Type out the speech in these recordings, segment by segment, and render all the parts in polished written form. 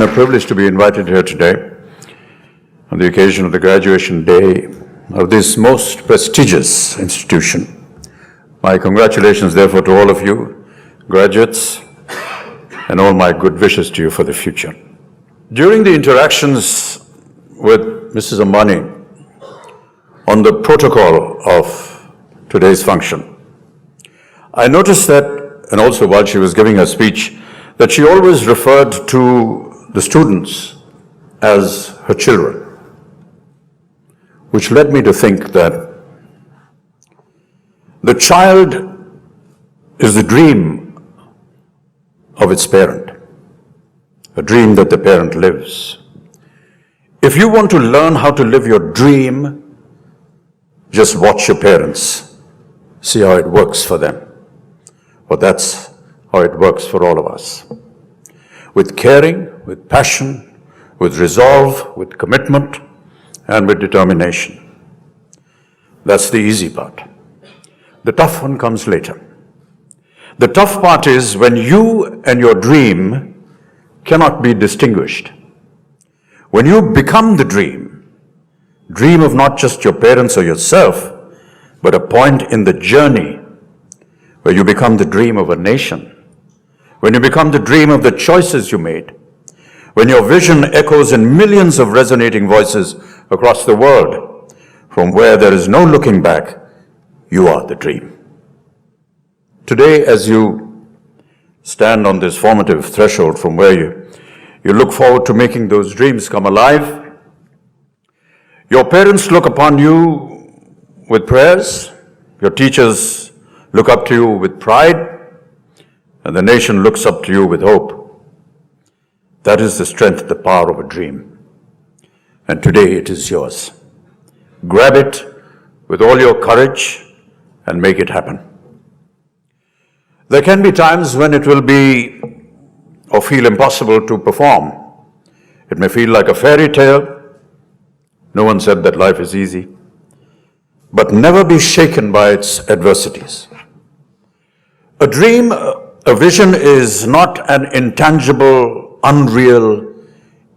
a privilege to be invited here today on the occasion of the graduation day of this most prestigious institution. My congratulations, therefore, to all of you, graduates, and all my good wishes to you for the future. During the interactions with Mrs. Ambani on the protocol of today's function, I noticed that, and also while she was giving her speech, that she always referred to the students as her children, which led me to think that the child is the dream of its parent, a dream that the parent lives. If you want to learn how to live your dream, just watch your parents, see how it works for them. Well, that's how it works for all of us. With caring, with passion, with resolve, with commitment, and with determination. That's the easy part. The tough one comes later. The tough part is when you and your dream cannot be distinguished. When you become the dream of not just your parents or yourself, but a point in the journey where you become the dream of a nation, when you become the dream of the choices you made, when your vision echoes in millions of resonating voices across the world, from where there is no looking back, you are the dream. Today, as you stand on this formative threshold from where you look forward to making those dreams come alive, your parents look upon you with prayers, your teachers look up to you with pride, and the nation looks up to you with hope. That is the strength, the power of a dream. And today it is yours. Grab it with all your courage and make it happen. There can be times when it will be or feel impossible to perform. It may feel like a fairy tale. No one said that life is easy. But never be shaken by its adversities. A dream, a vision is not an intangible, unreal,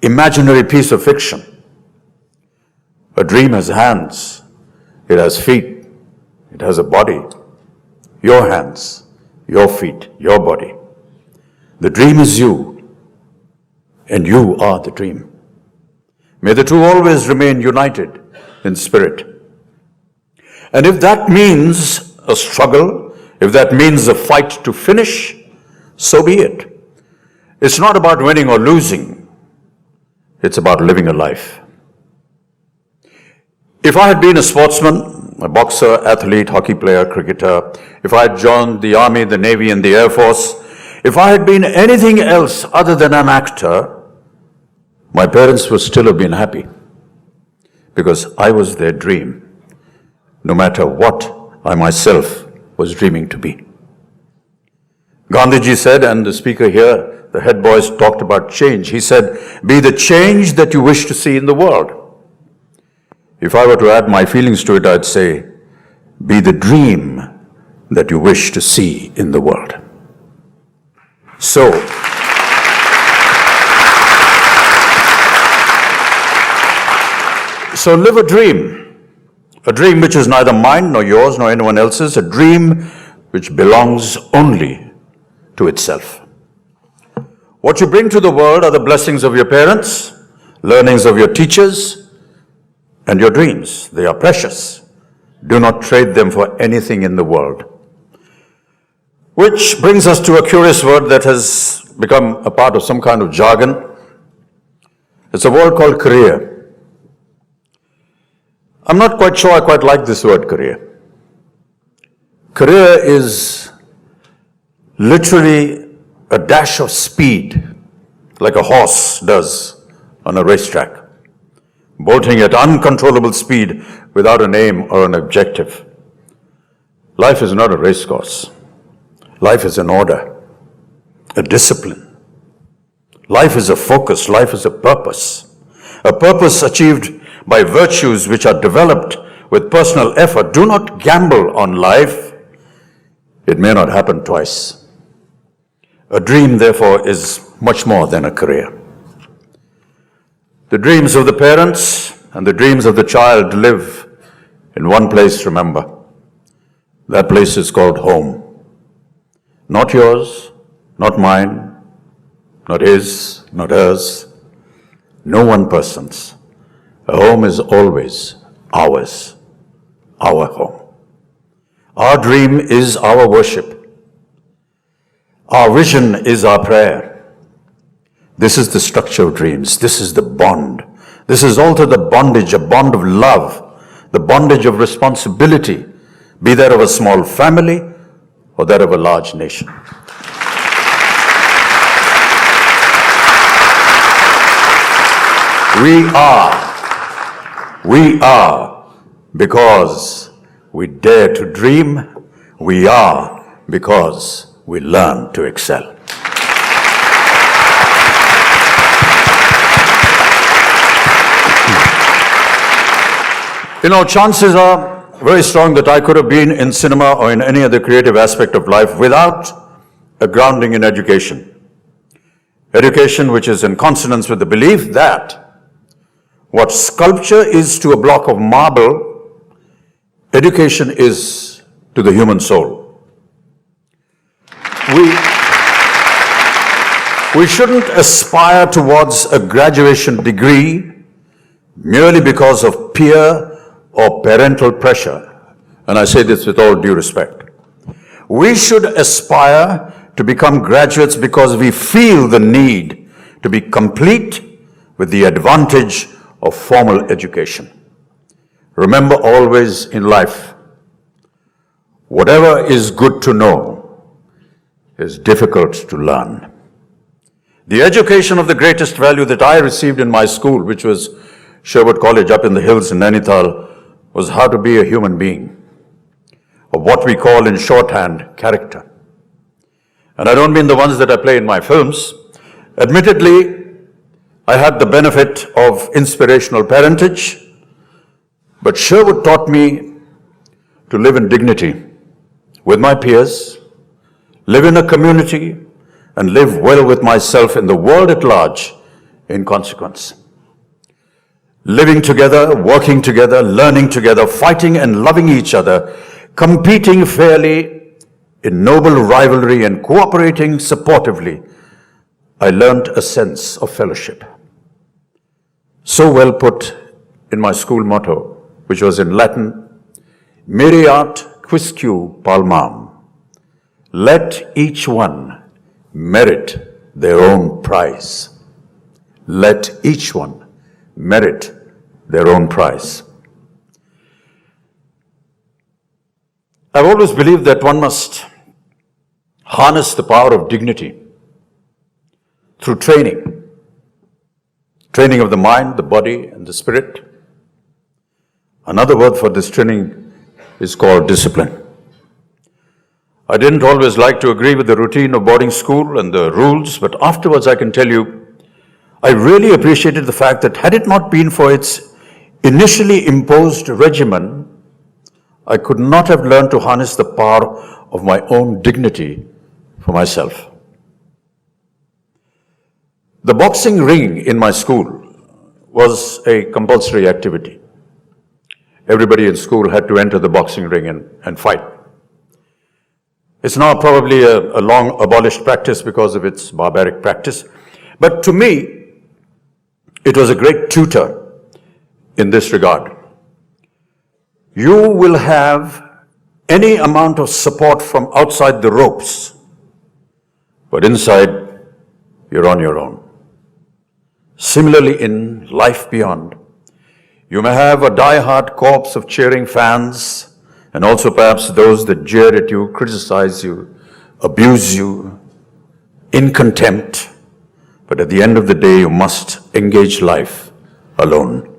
imaginary piece of fiction. A dream has hands, it has feet, it has a body. Your hands, your feet, your body. The dream is you, and you are the dream. May the two always remain united in spirit. And if that means a struggle, if that means a fight to finish, so be it. It's not about winning or losing. It's about living a life. If I had been a sportsman, a boxer, athlete, hockey player, cricketer, if I had joined the Army, the Navy, and the Air Force, if I had been anything else other than an actor, my parents would still have been happy because I was their dream, no matter what I myself was dreaming to be. Gandhiji said, and the speaker here, the head boys talked about change. He said, be the change that you wish to see in the world. If I were to add my feelings to it, I'd say, be the dream that you wish to see in the world. So, live a dream which is neither mine nor yours nor anyone else's, a dream which belongs only to itself. What you bring to the world are the blessings of your parents, learnings of your teachers, and your dreams. They are precious. Do not trade them for anything in the world. Which brings us to a curious word that has become a part of some kind of jargon. It's a word called career. I'm not quite sure I quite like this word career. Career is literally a dash of speed, like a horse does on a racetrack, bolting at uncontrollable speed without an aim or an objective. Life is not a race course. Life is an order, a discipline. Life is a focus. Life is a purpose achieved by virtues which are developed with personal effort. Do not gamble on life. It may not happen twice. A dream, therefore, is much more than a career. The dreams of the parents and the dreams of the child live in one place, remember. That place is called home. Not yours, not mine, not his, not hers. No one person's. A home is always ours, our home. Our dream is our worship. Our vision is our prayer. This is the structure of dreams. This is the bond. This is also the bondage, a bond of love, the bondage of responsibility, be that of a small family or that of a large nation. We are because we dare to dream. We are because we learn to excel. You know, chances are very strong that I could have been in cinema or in any other creative aspect of life without a grounding in education. Education which is in consonance with the belief that what sculpture is to a block of marble, education is to the human soul. We shouldn't aspire towards a graduation degree merely because of peer or parental pressure, and I say this with all due respect. We should aspire to become graduates because we feel the need to be complete with the advantage of formal education. Remember always in life, whatever is good to know is difficult to learn. The education of the greatest value that I received in my school, which was Sherwood College up in the hills in Nainital, was how to be a human being, or what we call in shorthand, character. And I don't mean the ones that I play in my films. Admittedly, I had the benefit of inspirational parentage, but Sherwood taught me to live in dignity with my peers, live in a community, and live well with myself in the world at large in consequence. Living together, working together, learning together, fighting and loving each other, competing fairly in noble rivalry and cooperating supportively, I learned a sense of fellowship. So well put in my school motto, which was in Latin, Meriat quisque palmam. Let each one merit their own prize. Let each one merit their own prize. I've always believed that one must harness the power of dignity through training. Training of the mind, the body, and the spirit. Another word for this training is called discipline. I didn't always like to agree with the routine of boarding school and the rules, but afterwards I can tell you, I really appreciated the fact that had it not been for its initially imposed regimen, I could not have learned to harness the power of my own dignity for myself. The boxing ring in my school was a compulsory activity. Everybody in school had to enter the boxing ring and fight. It's now probably a long abolished practice because of its barbaric practice. But to me, it was a great tutor in this regard. You will have any amount of support from outside the ropes, but inside, you're on your own. Similarly, in life beyond, you may have a die-hard corps of cheering fans, and also perhaps those that jeer at you, criticize you, abuse you, in contempt. But at the end of the day, you must engage life alone.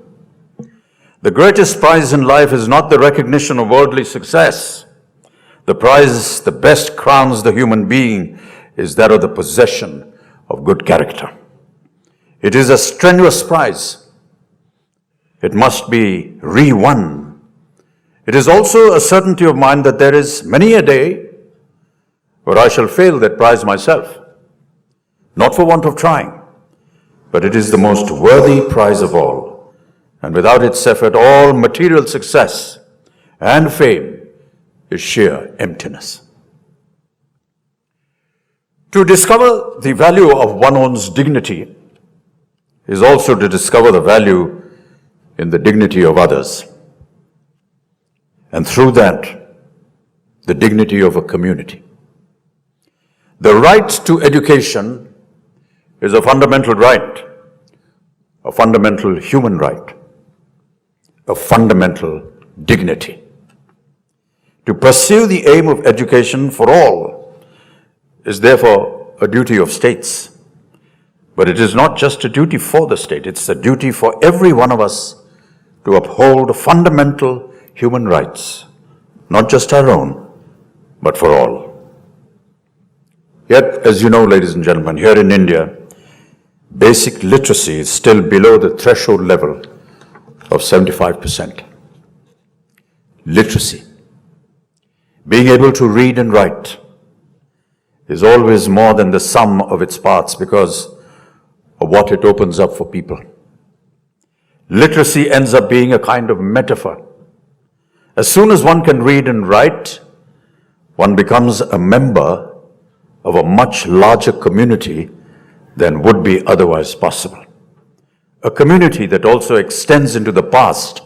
The greatest prize in life is not the recognition of worldly success. The prize that best crowns the human being is that of the possession of good character. It is a strenuous prize. It must be re-won. It is also a certainty of mind that there is many a day where I shall fail that prize myself, not for want of trying, but it is the most worthy prize of all, and without its effort, all material success and fame is sheer emptiness. To discover the value of one's own dignity is also to discover the value in the dignity of others, and through that, the dignity of a community. The right to education is a fundamental right, a fundamental human right, a fundamental dignity. To pursue the aim of education for all is therefore a duty of states. But it is not just a duty for the state, it's a duty for every one of us to uphold fundamental human rights, not just our own, but for all. Yet, as you know, ladies and gentlemen, here in India, basic literacy is still below the threshold level of 75%. Literacy, being able to read and write, is always more than the sum of its parts because of what it opens up for people. Literacy ends up being a kind of metaphor. As soon as one can read and write, one becomes a member of a much larger community than would be otherwise possible. A community that also extends into the past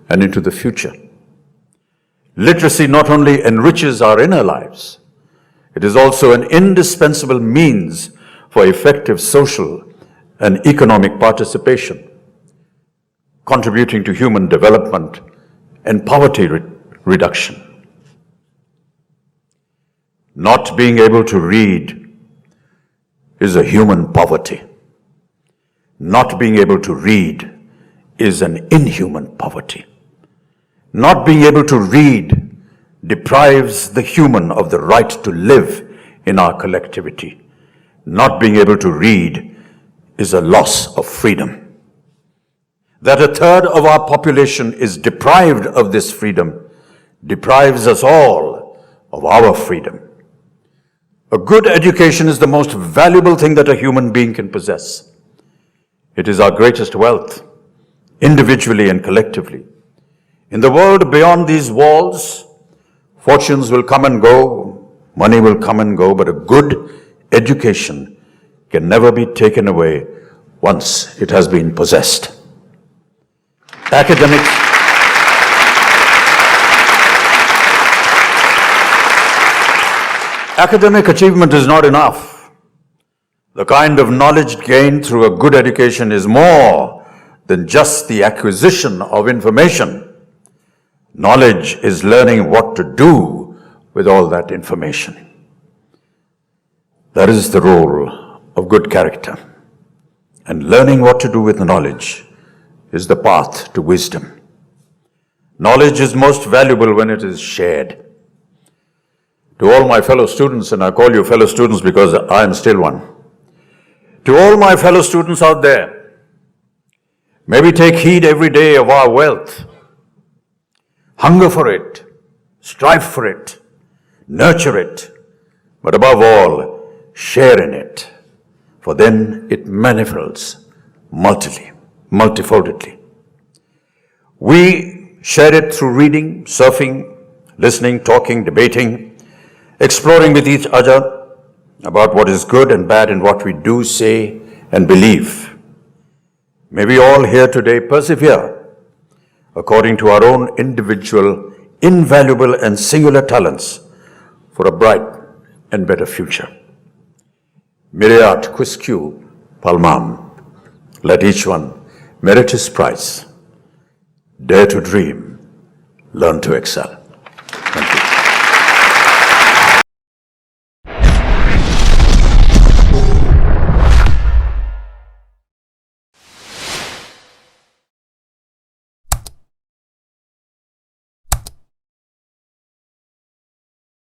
and into the future. Literacy not only enriches our inner lives, it is also an indispensable means for effective social and economic participation, contributing to human development and poverty reduction. Not being able to read is a human poverty. Not being able to read is an inhuman poverty. Not being able to read deprives the human of the right to live in our collectivity. Not being able to read is a loss of freedom. That a third of our population is deprived of this freedom deprives us all of our freedom. A good education is the most valuable thing that a human being can possess. It is our greatest wealth, individually and collectively. In the world beyond these walls, fortunes will come and go, money will come and go, but a good education can never be taken away once it has been possessed. Academic achievement is not enough. The kind of knowledge gained through a good education is more than just the acquisition of information. Knowledge is learning what to do with all that information. That is the role of good character. And learning what to do with knowledge is the path to wisdom. Knowledge is most valuable when it is shared. To all my fellow students, and I call you fellow students because I am still one. To all my fellow students out there, may we take heed every day of our wealth. Hunger for it, strive for it, nurture it, but above all, share in it, for then it manifolds multifoldedly. We share it through reading, surfing, listening, talking, debating, exploring with each other about what is good and bad in what we do, say, and believe. May we all here today persevere according to our own individual, invaluable and singular talents for a bright and better future. Miriat quisque palmam, let each one merit his prize. Dare to dream, learn to excel.